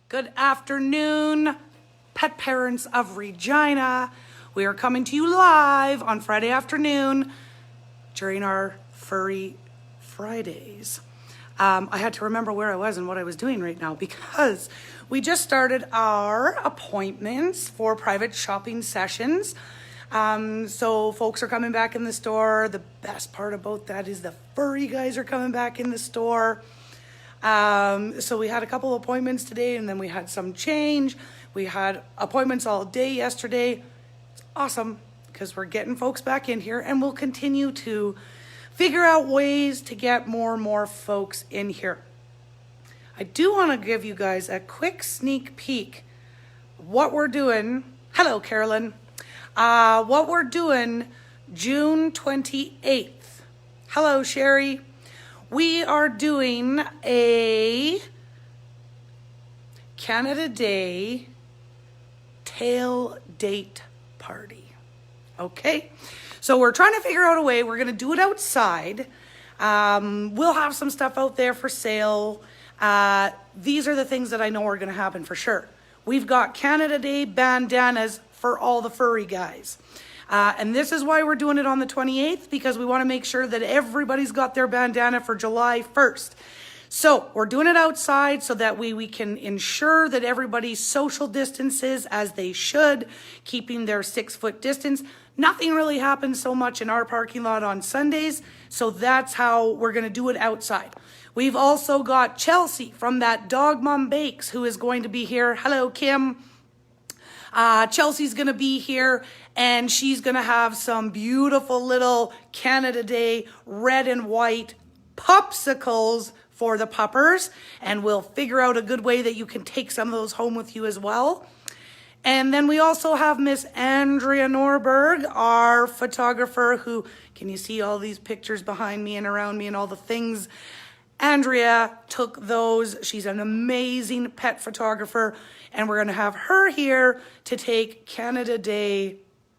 Good afternoon, pet parents of Regina. We are coming to you live on Friday afternoon during our Furry Fridays. I had to remember where I was and what I was doing right now because we just started our appointments for private shopping sessions. So folks are coming back in the store. The best part about that is the furry guys are coming back in the store. So we had a couple appointments today and then we had some change. We had appointments all day yesterday. It's awesome because we're getting folks back in here and we'll continue to figure out ways to get more and more folks in here. I do want to give you guys a quick sneak peek what we're doing. Hello, Carolyn. What we're doing June 28th. Hello, Sherry. We are doing a Canada Day tail date party. Okay? So we're trying to figure out a way. We're going to do it outside. We'll have some stuff out there for sale. These are the things that I know are going to happen for sure. We've got Canada Day bandanas for all the furry guys. And this is why we're doing it on the 28th, because we want to make sure that everybody's got their bandana for July 1st. So we're doing it outside so that we can ensure that everybody's social distances as they should, keeping their 6-foot distance. Nothing really happens so much in our parking lot on Sundays, so that's how we're going to do it outside. We've also got Chelsea from that Dog Mom Bakes who is going to be here. Hello, Kim. Chelsea's going to be here and she's going to have some beautiful little Canada Day red and white popsicles for the puppers, and we'll figure out a good way that you can take some of those home with you as well. And then we also have Miss Andrea Norberg, our photographer, who, can you see all these pictures behind me and around me and all the things? Andrea took those. She's an amazing pet photographer, and we're going to have her here to take Canada Day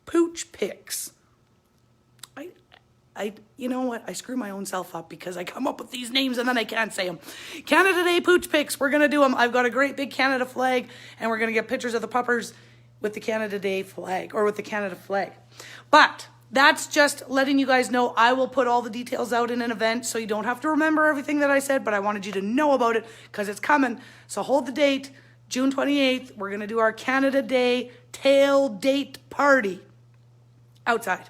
pooch pics. You know what? I screw my own self up because I come up with these names and then I can't say them. Canada Day pooch pics. We're going to do them. I've got a great big Canada flag, and we're going to get pictures of the puppers with the Canada Day flag, or with the Canada flag. But that's just letting you guys know. I will put all the details out in an event so you don't have to remember everything that I said, but I wanted you to know about it because it's coming. So hold the date, June 28th. We're going to do our Canada Day tail date party outside.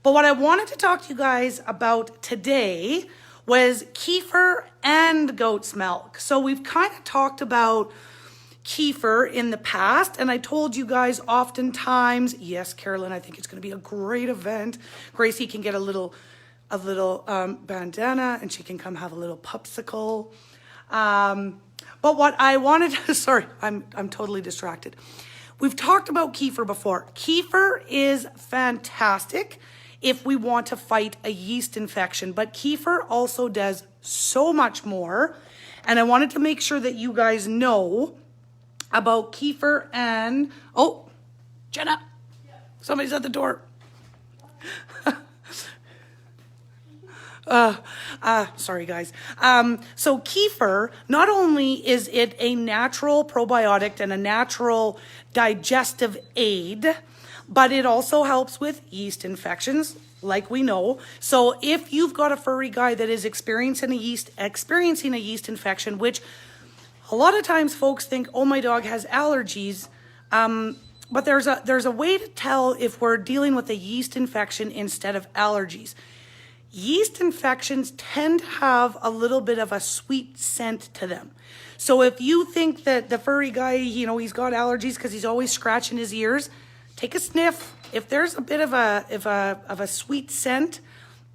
But what I wanted to talk to you guys about today was kefir and goat's milk. So we've kind of talked about kefir in the past, and I told you guys oftentimes, yes, Carolyn, I think it's going to be a great event. Gracie can get a little bandana, and she can come have a little popsicle. But what I wanted to, sorry, I'm totally distracted. We've talked about kefir before. Kefir is fantastic if we want to fight a yeast infection, but kefir also does so much more. And I wanted to make sure that you guys know about kefir and, oh, Jenna, somebody's at the door. Sorry guys. So kefir, not only is it a natural probiotic and a natural digestive aid, but it also helps with yeast infections, like we know. So if you've got a furry guy that is experiencing a yeast infection, which a lot of times folks think, oh, my dog has allergies, but there's a way to tell if we're dealing with a yeast infection instead of allergies. Yeast infections tend to have a little bit of a sweet scent to them. So if you think that the furry guy, he's got allergies because he's always scratching his ears, take a sniff. If there's a bit of a sweet scent,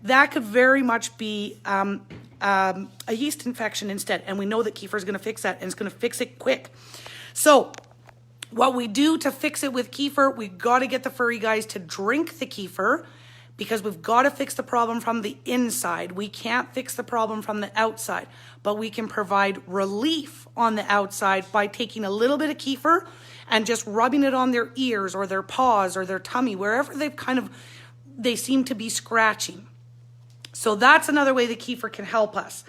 that could very much be a yeast infection instead. And we know that kefir is going to fix that, and it's going to fix it quick. So what we do to fix it with kefir, we've got to get the furry guys to drink the kefir, because we've got to fix the problem from the inside. We can't fix the problem from the outside, but we can provide relief on the outside by taking a little bit of kefir and just rubbing it on their ears or their paws or their tummy, wherever they seem to be scratching. So that's another way the kefir can help us.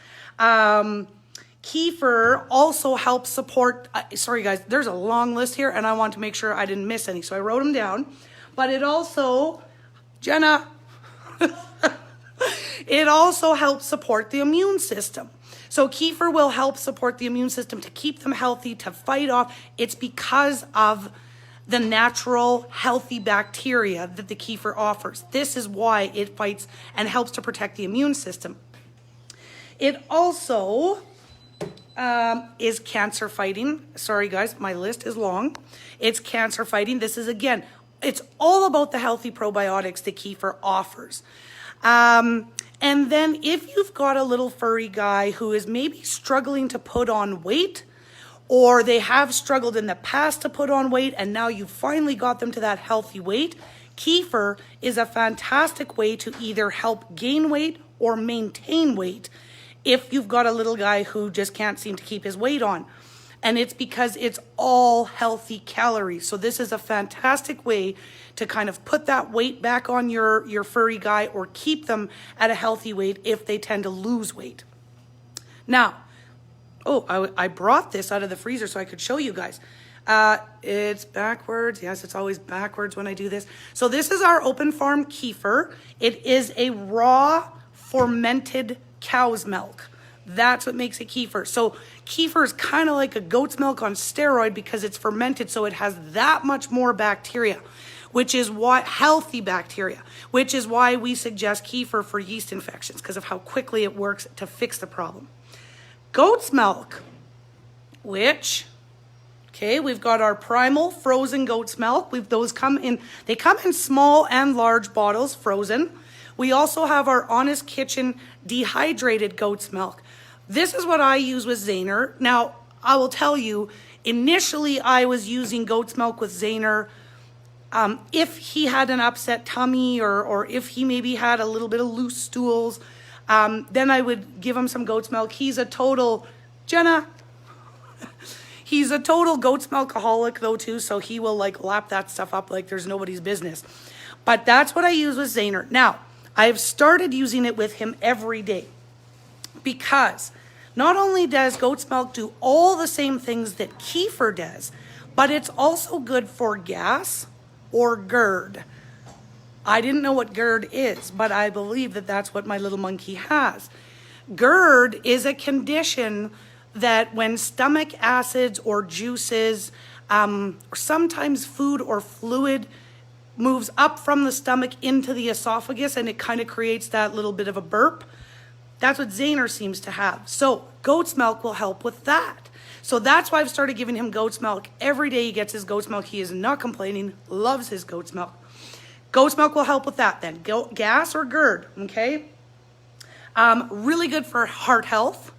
Kefir also helps support, sorry guys, there's a long list here and I want to make sure I didn't miss any. So I wrote them down, but it also, Jenna, it also helps support the immune system. So kefir will help support the immune system to keep them healthy, to fight off. It's because of the natural healthy bacteria that the kefir offers. This is why it fights and helps to protect the immune system. It also is cancer fighting. Sorry guys, my list is long. It's cancer fighting. This is, again, it's all about the healthy probiotics that kefir offers. And then if you've got a little furry guy who is maybe struggling to put on weight, or they have struggled in the past to put on weight and now you finally got them to that healthy weight, kefir is a fantastic way to either help gain weight or maintain weight if you've got a little guy who just can't seem to keep his weight on. And it's because it's all healthy calories. So this is a fantastic way to kind of put that weight back on your furry guy or keep them at a healthy weight if they tend to lose weight. Now, I brought this out of the freezer so I could show you guys. It's backwards. Yes, it's always backwards when I do this. So this is our open farm kefir. It is a raw fermented cow's milk. That's what makes it kefir. So kefir is kind of like a goat's milk on steroid because it's fermented, so it has that much more bacteria, which is why, healthy bacteria, which is why we suggest kefir for yeast infections because of how quickly it works to fix the problem. Goat's milk, which, okay, we've got our primal frozen goat's milk. Those come in, they come in small and large bottles, frozen. We also have our Honest Kitchen dehydrated goat's milk. This is what I use with Zaner. Now, I will tell you, initially I was using goat's milk with Zaner if he had an upset tummy or if he maybe had a little bit of loose stools. Then I would give him some goat's milk. He's a total, Jenna, he's a total goat's milkaholic though too, so he will like lap that stuff up like there's nobody's business. But that's what I use with Zaner. Now, I've started using it with him every day because not only does goat's milk do all the same things that kefir does, but it's also good for gas or GERD. I didn't know what GERD is, but I believe that that's what my little monkey has. GERD is a condition that when stomach acids or juices, or sometimes food or fluid moves up from the stomach into the esophagus and it kind of creates that little bit of a burp. That's what Zaner seems to have. So goat's milk will help with that. So that's why I've started giving him goat's milk. Every day he gets his goat's milk. He is not complaining, loves his goat's milk. Goat's milk will help with that then. Gas or GERD, okay? Really good for heart health.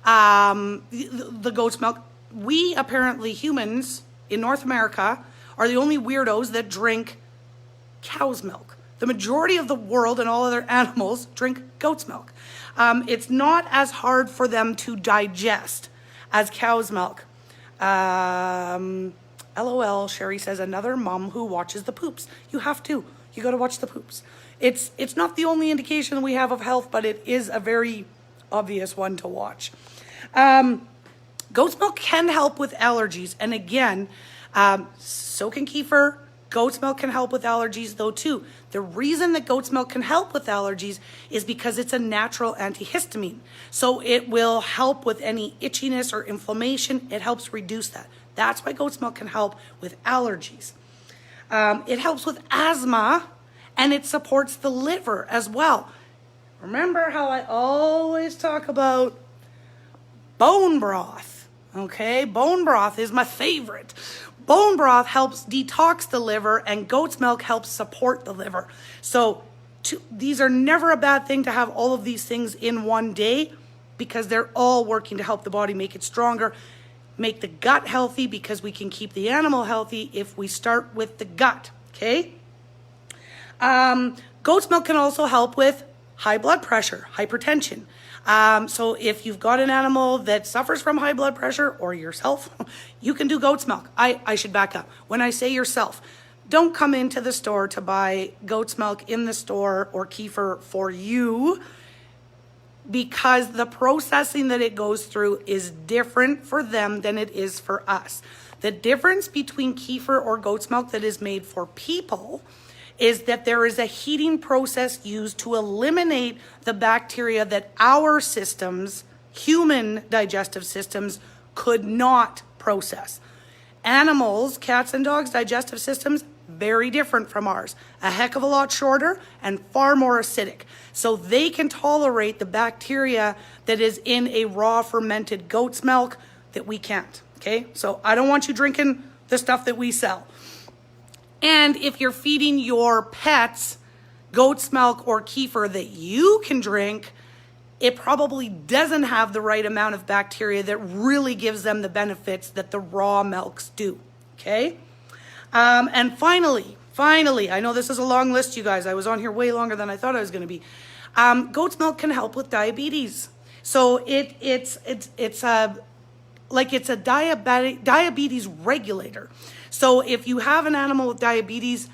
The goat's milk. We apparently, humans in North America, are the only weirdos that drink cow's milk. The majority of the world and all other animals drink goat's milk. It's not as hard for them to digest as cow's milk. LOL, Sherry says, another mom who watches the poops. You have to. You got to watch the poops. It's not the only indication we have of health, but it is a very obvious one to watch. Goat's milk can help with allergies. And again, so can kefir. Goat's milk can help with allergies though too. The reason that goat's milk can help with allergies is because it's a natural antihistamine. So it will help with any itchiness or inflammation. It helps reduce that. That's why goat's milk can help with allergies. It helps with asthma and it supports the liver as well. Remember how I always talk about bone broth, okay? Bone broth is my favorite. Bone broth helps detox the liver and goat's milk helps support the liver. So these are never a bad thing to have all of these things in one day because they're all working to help the body make it stronger, make the gut healthy because we can keep the animal healthy if we start with the gut, okay? Goat's milk can also help with high blood pressure, hypertension. So if you've got an animal that suffers from high blood pressure or yourself, you can do goat's milk. I should back up. When I say yourself, don't come into the store to buy goat's milk in the store or kefir for you. because the processing that it goes through is different for them than it is for us. The difference between kefir or goat's milk that is made for people is that there is a heating process used to eliminate the bacteria that our systems, human digestive systems, could not process. Animals, cats and dogs' digestive systems, very different from ours. A heck of a lot shorter and far more acidic. So they can tolerate the bacteria that is in a raw fermented goat's milk that we can't, okay? So I don't want you drinking the stuff that we sell. And if you're feeding your pets goat's milk or kefir that you can drink, it probably doesn't have the right amount of bacteria that really gives them the benefits that the raw milks do, okay? And finally, I know this is a long list, you guys. I was on here way longer than I thought I was going to be. Goat's milk can help with diabetes. So it's a diabetes regulator. So if you have an animal with diabetes,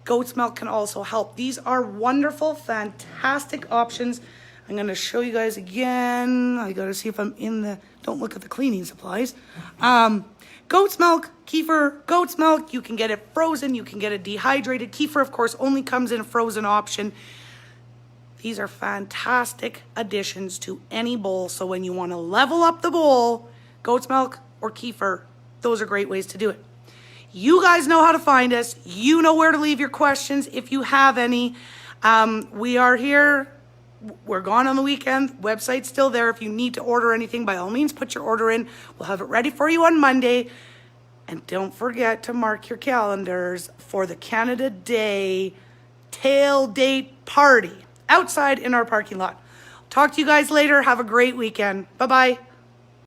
goat's milk can also help. These are wonderful, fantastic options. I'm going to show you guys again. I got to see if I'm in the, don't look at the cleaning supplies. Goat's milk, kefir, goat's milk. You can get it frozen. You can get it dehydrated. Kefir, of course, only comes in a frozen option. These are fantastic additions to any bowl. So when you want to level up the bowl, goat's milk or kefir, those are great ways to do it. You guys know how to find us. You know where to leave your questions if you have any. We are here. We're gone on the weekend. Website's still there. If you need to order anything, by all means, put your order in. We'll have it ready for you on Monday. And don't forget to mark your calendars for the Canada Day tailgate party outside in our parking lot. Talk to you guys later. Have a great weekend. Bye-bye.